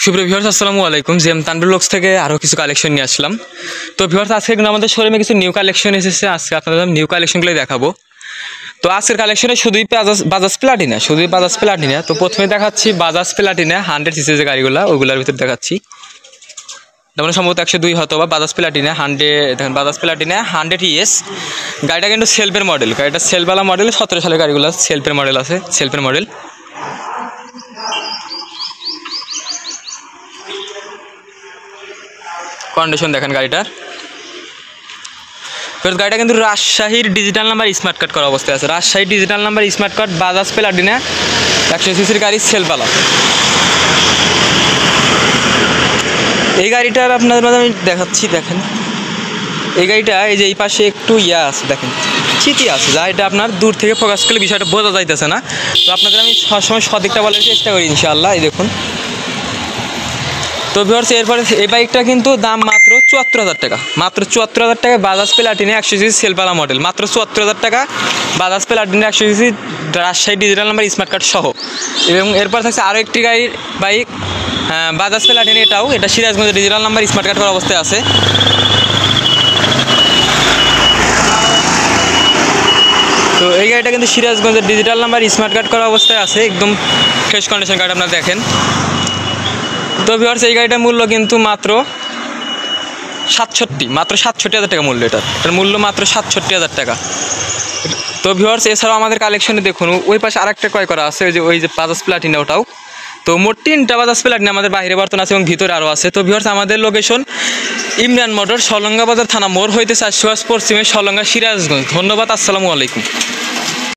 সুপ্রিয় ভিউয়ার্স আসসালামু আলাইকুম। জিএম তানভীর ব্লগস থেকে আরও কিছু কালেকশন নিয়ে আসলাম। তো ভিউয়ার্স আজকে কিন্তু আমাদের শোরুমে কিছু নিউ কালেকশন এসেছে। আজকে আপনাদের নিউ কালেকশনগুলোই দেখাবো। তো আজকের কালেকশনে শুধুই বাজাজ প্লাটিনা। তো প্রথমে দেখাচ্ছি বাজাজ প্লাটিনা 100 সিসি যে গাড়িগুলো ওগুলোর ভিতরে দেখাচ্ছি। যেমন সম্ভবত 102 হতো বা বাজাজ প্লাটিনা 100। দেখেন বাজাজ প্লাটিনা 100 ES গাড়িটা কিন্তু সেলফের মডেল। গাড়িটা সেলফওয়ালা মডেল, 17 সালের গাড়িগুলো সেলফের মডেল আছে, সেলফের মডেল। কন্ডিশন দেখেন গাড়িটার। গাড়িটা কিন্তু রাজশাহীর ডিজিটাল নাম্বার স্মার্ট কার্ড করা অবস্থায় আছে। Rajshahi digital number smart card Bajaj Platina 100 সিসির গাড়ি সেলফওয়ালা। এই গাড়িটার আপনাদের মাঝে আমি দেখাচ্ছি। দেখেন এই গাড়িটা এই যে এই পাশে একটু আছে, দেখেন চিতি আছে, যা এটা আপনার দূর থেকে ফোকাস করলে বিষয়টা বোঝা যাইতেছে না। তো আপনাদের আমি সবসময় সঠিকটা বলার চেষ্টা করি ইনশাআল্লাহ। এই দেখুন। তো ভিউয়ার্স এরপরে এই বাইকটা কিন্তু দাম মাত্র 74,000 টাকা। মাত্র 74,000 টাকায় বাজাজ প্লাটিনা 100 সিসি সেলফওয়ালা মডেল। মাত্র 74,000 টাকা Bajaj Platina 100 CC Rajshahi digital number smart card সহ। এবং এরপর থাকছে আরও একটি গাড়ির বাইক বাজাজ প্লাটিনা, এটা সিরাজগঞ্জের ডিজিটাল নাম্বার স্মার্ট কার্ড করা অবস্থায় আছে। তো এই গাড়িটা কিন্তু সিরাজগঞ্জের ডিজিটাল নাম্বার স্মার্ট কার্ড করা অবস্থায় আছে, একদম ফ্রেশ কন্ডিশন গাড়ি আপনারা দেখেন। তো ভিউয়ার্স এই গাড়িটার মূল্য কিন্তু মাত্র 67,000 টাকা মূল্য। এটার মূল্য মাত্র 67,000 টাকা। তো ভিউয়ার্স এছাড়াও আমাদের কালেকশনে দেখুন ওই পাশে আরেকটা ক্রয় করা আছে, ওই যে বাজাজ প্লাটিনা ওটাও। তো মোট 3টা বাজাজ প্লাটিনা আমাদের বাইরে বর্তমান আছে এবং ভিতরে আরও আছে। তো ভিউয়ার্স আমাদের লোকেশন ইমরান মোটর, সলঙ্গা বাজার থানা মোড় হইতে 400 পশ্চিমে, সলঙ্গা, সিরাজগঞ্জ। ধন্যবাদ, আসসালামু আলাইকুম।